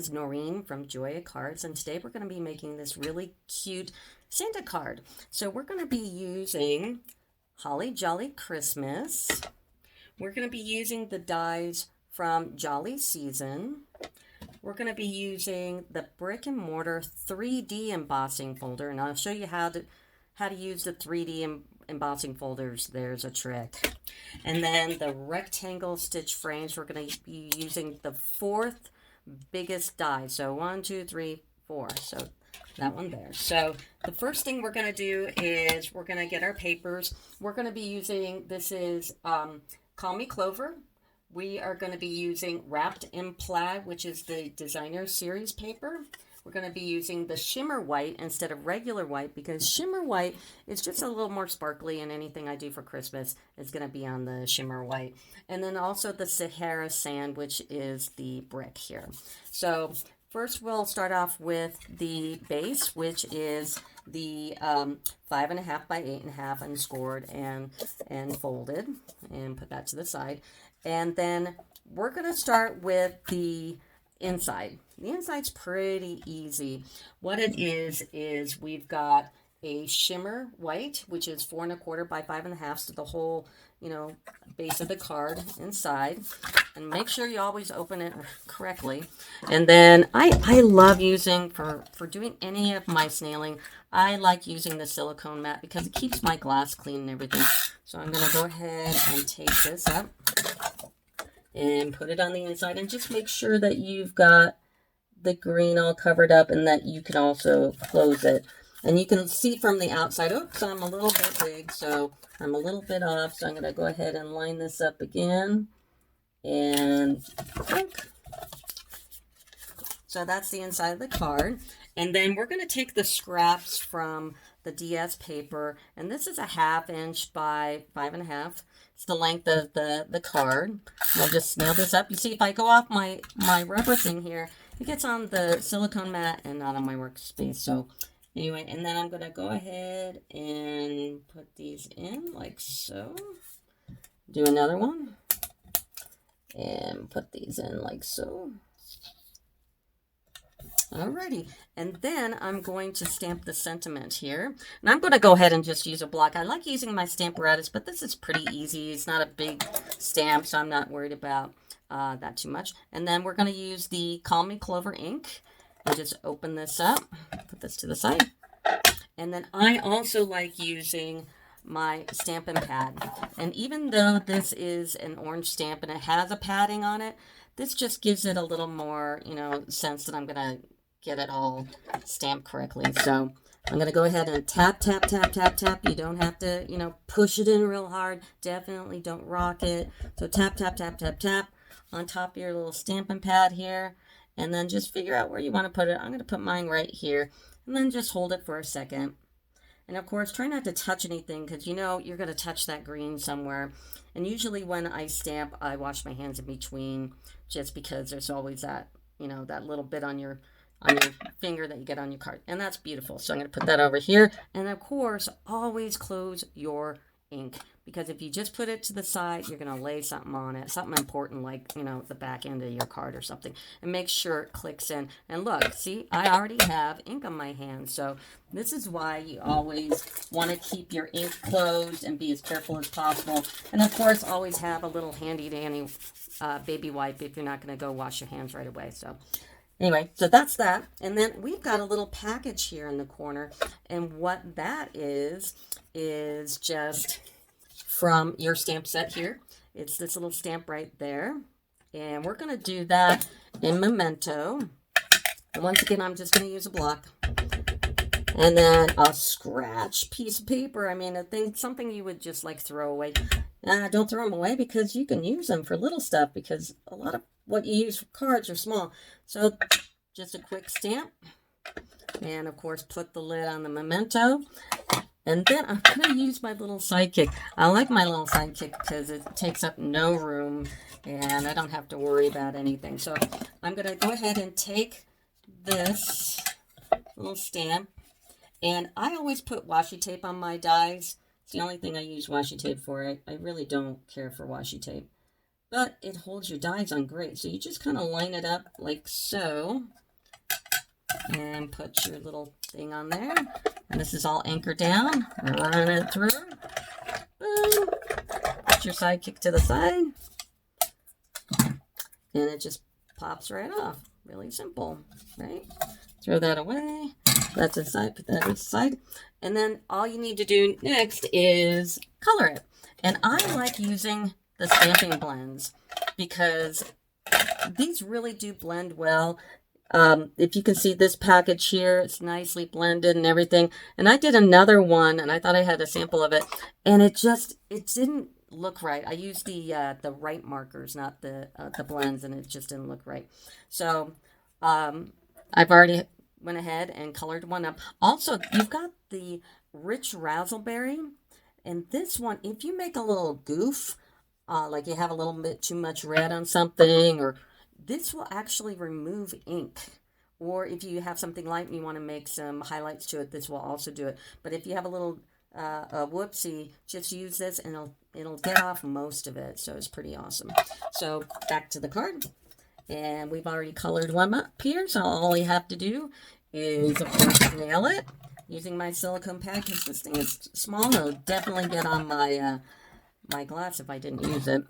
is Noreen from Joya Cards, and today we're going to be making this really cute Santa card. So we're going to be using Holly Jolly Christmas. We're going to be using the dies from Jolly Season. We're going to be using the Brick and Mortar 3D embossing folder, and I'll show you how to use the 3D embossing folders. There's a trick. And then the rectangle stitch frames, we're going to be using the fourth biggest die. So 1, 2, 3, 4. So that one there. So the first thing we're going to do is we're going to get our papers. We're going to be using, this is Call Me Clover. We are going to be using Wrapped in Plaid, which is the designer series paper. We're going to be using the shimmer white instead of regular white because shimmer white is just a little more sparkly, and anything I do for Christmas is going to be on the shimmer white. And then also the Sahara sand, which is the brick here. So first we'll start off with the base, which is the 5.5 by 8.5 unscored and folded, and put that to the side. And then we're going to start with the inside. The inside's pretty easy. What it is we've got a shimmer white, which is 4 1/4 by 5.5, so the whole, base of the card inside. And make sure you always open it correctly. And then I love using, for doing any of my snailing, I like using the silicone mat because it keeps my glass clean and everything. So I'm going to go ahead and take this up and put it on the inside, and just make sure that you've got the green all covered up and that you can also close it. And you can see from the outside, oops, I'm a little bit big, so I'm a little bit off. So I'm going to go ahead and line this up again. And look. So that's the inside of the card. And then we're going to take the scraps from the DS paper, and this is a 1/2 inch by 5.5. It's the length of the card. I'll just nail this up. You see, if I go off my rubber thing here, it gets on the silicone mat and not on my workspace. So anyway, and then I'm going to go ahead and put these in like so. Do another one. And put these in like so. Alrighty, and then I'm going to stamp the sentiment here. And I'm going to go ahead and just use a block. I like using my Stamparatus, but this is pretty easy. It's not a big stamp, so I'm not worried about that too much. And then we're going to use the Call Me Clover ink. And just open this up, put this to the side. And then I also like using my Stampin' pad. And even though this is an orange stamp and it has a padding on it, this just gives it a little more, sense that I'm going to get it all stamped correctly. So I'm going to go ahead and tap, tap, tap, tap, tap. You don't have to, push it in real hard. Definitely don't rock it. So tap, tap, tap, tap, tap on top of your little Stampin' pad here. And then just figure out where you want to put it. I'm going to put mine right here. And then just hold it for a second. And of course, try not to touch anything because you're going to touch that green somewhere. And usually when I stamp, I wash my hands in between just because there's always that, that little bit on your finger that you get on your card. And that's beautiful. So I'm going to put that over here. And of course, always close your ink, because if you just put it to the side, you're going to lay something on it, something important like, the back end of your card or something, and make sure it clicks in. And look, see, I already have ink on my hand. So this is why you always want to keep your ink closed and be as careful as possible. And of course, always have a little handy dandy baby wipe if you're not going to go wash your hands right away. So anyway, so that's that. And then we've got a little package here in the corner. And what that is just from your stamp set here. It's this little stamp right there. And we're going to do that in Memento. And once again, I'm just going to use a block. And then a scratch piece of paper. I mean, something you would just like throw away. Don't throw them away because you can use them for little stuff, because a lot of what you use for cards are small. So just a quick stamp. And of course, put the lid on the Memento. And then I'm going to use my little sidekick. I like my little sidekick because it takes up no room and I don't have to worry about anything. So I'm going to go ahead and take this little stamp. And I always put washi tape on my dies. It's the only thing I use washi tape for. I really don't care for washi tape. but it holds your dies on great. So you just kind of line it up like so and put your little thing on there. And this is all anchored down. Run it through. Boom. Put your sidekick to the side. And it just pops right off. Really simple, right? Throw that away. That's aside, put that aside. And then all you need to do next is color it. And I like using the stamping blends because these really do blend well. If you can see this package here, it's nicely blended and everything. And I did another one, and I thought I had a sample of it, and it didn't look right. I used the right markers, not the blends, and it just didn't look right. So I've already went ahead and colored one up. Also, you've got the rich razzleberry, and this one, if you make a little goof, like you have a little bit too much red on something, or this will actually remove ink. Or if you have something light and you want to make some highlights to it, this will also do it. But if you have a little a whoopsie, just use this and it'll get off most of it. So it's pretty awesome. So back to the card. And we've already colored one up here. So all you have to do is, of course, nail it using my silicone pad, because this thing is small. It'll definitely get on my my glass if I didn't use it.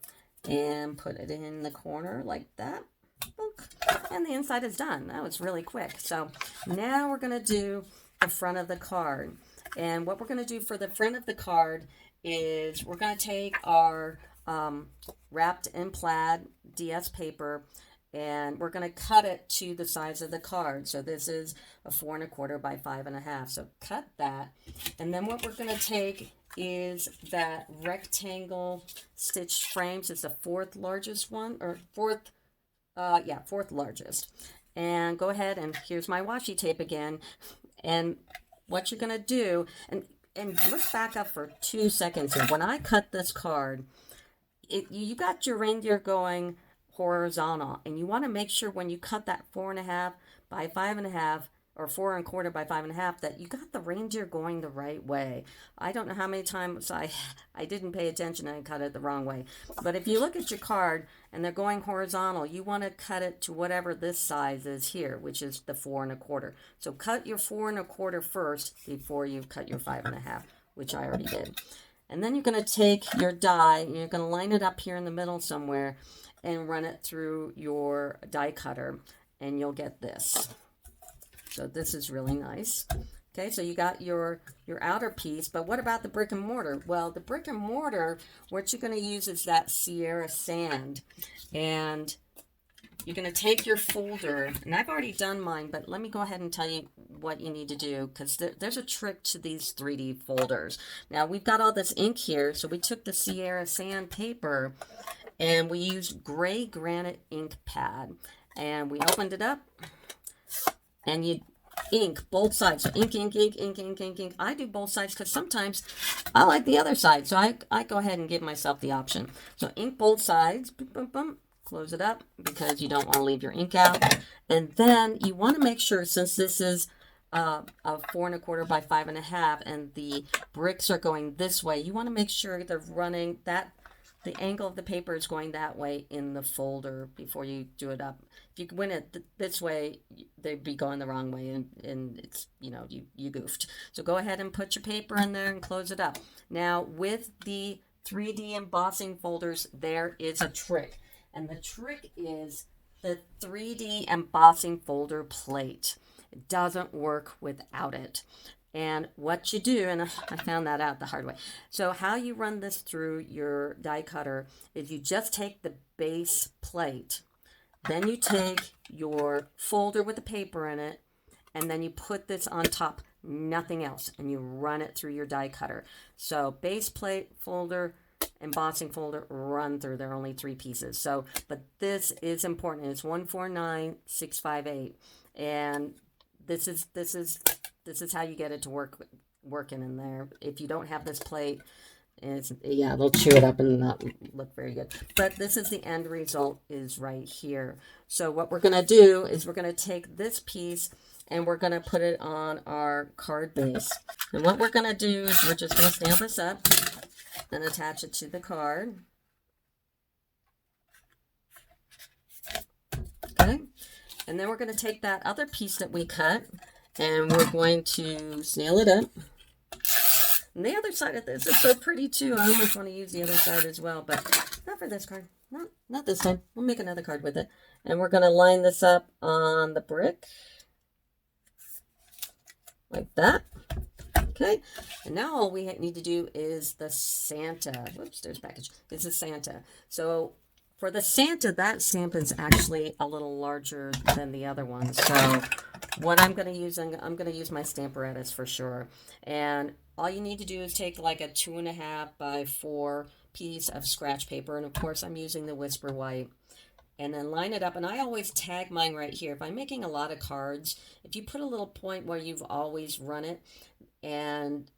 And put it in the corner like that. And the inside is done. That was really quick. So now we're going to do the front of the card. And what we're going to do for the front of the card is we're going to take our wrapped in plaid DS paper, and we're going to cut it to the size of the card. So this is a 4 1/4 by 5 1/2. So cut that. And then what we're going to take is that rectangle stitched frames. It's the fourth largest one, or fourth largest. And go ahead, and here's my washi tape again. And what you're going to do, and let's back up for 2 seconds here. When I cut this card, you got your reindeer going horizontal, and you want to make sure when you cut that 4 1/2 by 5 1/2, or 4 1/4 by 5 1/2, that you got the reindeer going the right way. I don't know how many times I didn't pay attention and I cut it the wrong way. But if you look at your card and they're going horizontal, you want to cut it to whatever this size is here, which is the 4 1/4. So cut your 4 1/4 first before you cut your 5 1/2, which I already did. And then you're going to take your die, and you're going to line it up here in the middle somewhere and run it through your die cutter, and you'll get this. So this is really nice. Okay, so you got your outer piece, but what about the brick and mortar? Well, the brick and mortar, what you're going to use is that Sierra sand. And you're going to take your folder, and I've already done mine, but let me go ahead and tell you what you need to do, because there's a trick to these 3D folders. Now, we've got all this ink here, so we took the Sierra sand paper, and we used gray granite ink pad, and we opened it up. And you ink both sides. So ink, ink, ink, ink, ink, ink, ink. I do both sides because sometimes I like the other side. So I go ahead and give myself the option. So ink both sides. Boom, boom, boom. Close it up because you don't want to leave your ink out. And then you want to make sure, since this is a 4 1/4 by 5 1/2 and the bricks are going this way, you want to make sure they're running that. The angle of the paper is going that way in the folder before you do it up. If you win it this way, they'd be going the wrong way, and it's, you goofed. So go ahead and put your paper in there and close it up. Now, with the 3D embossing folders, there is a trick. And the trick is the 3D embossing folder plate. It doesn't work without it. And what you do, and I found that out the hard way. So how you run this through your die cutter is you just take the base plate, then you take your folder with the paper in it, and then you put this on top, nothing else, and you run it through your die cutter. So base plate, folder, embossing folder, run through. There are only 3 pieces. So, but this is important. It's 149658, and this is how you get it to working in there. If you don't have this plate, they'll chew it up and not look very good. But this is the end result, is right here. So what we're going to do is we're going to take this piece and we're going to put it on our card base. And what we're going to do is we're just going to stamp this up and attach it to the card. Okay, and then we're going to take that other piece that we cut and we're going to snail it up. And the other side of this is so pretty too. I almost want to use the other side as well, but not for this card. Not this time. We'll make another card with it. And we're going to line this up on the brick. Like that. Okay. And now all we need to do is the Santa. Whoops, there's a package. It's a Santa. So for the Santa, that stamp is actually a little larger than the other one. So what I'm going to use, I'm going to use my Stamparatus for sure. And all you need to do is take like a 2.5 by 4 piece of scratch paper. And of course, I'm using the Whisper White. And then line it up. And I always tag mine right here. If I'm making a lot of cards, if you put a little point where you've always run it, and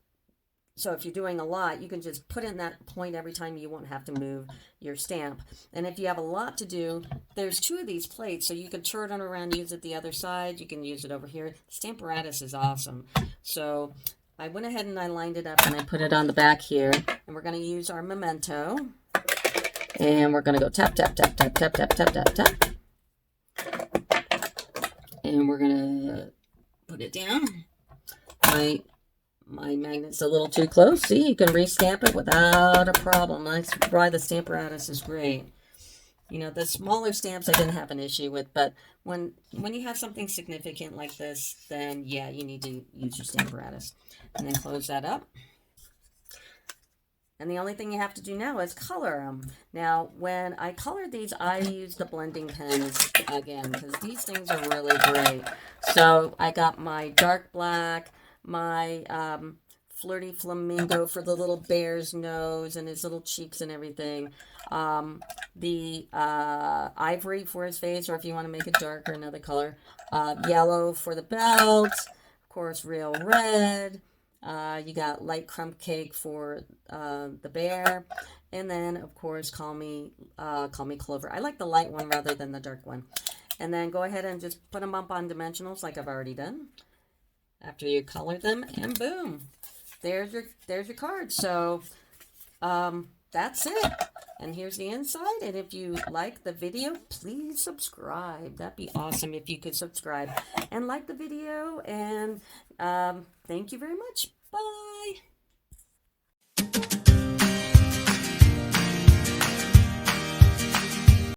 so if you're doing a lot, you can just put in that point every time. You won't have to move your stamp. And if you have a lot to do, there's 2 of these plates, so you can turn it around, use it the other side. You can use it over here. Stamparatus is awesome. So I went ahead and I lined it up and I put it on the back here. And we're going to use our Memento. And we're going to go tap, tap, tap, tap, tap, tap, tap, tap, tap. And we're going to put it down. My magnet's a little too close. See, you can restamp it without a problem. That's why the Stamparatus is great. You know, the smaller stamps I didn't have an issue with, but when you have something significant like this, then yeah, you need to use your Stamparatus. And then close that up. And the only thing you have to do now is color them. Now, when I colored these, I used the blending pens again, because these things are really great. So I got my dark black, my Flirty Flamingo for the little bear's nose and his little cheeks and everything. The ivory for his face, or if you want to make it dark or another color. Yellow for the belt. Of course, real red. You got light crumb cake for the bear. And then, of course, call me Clover. I like the light one rather than the dark one. And then go ahead and just put them up on dimensionals like I've already done. After you color them, and boom, there's your card. So that's it. And here's the inside. And if you like the video, please subscribe. That'd be awesome if you could subscribe and like the video. And thank you very much. Bye.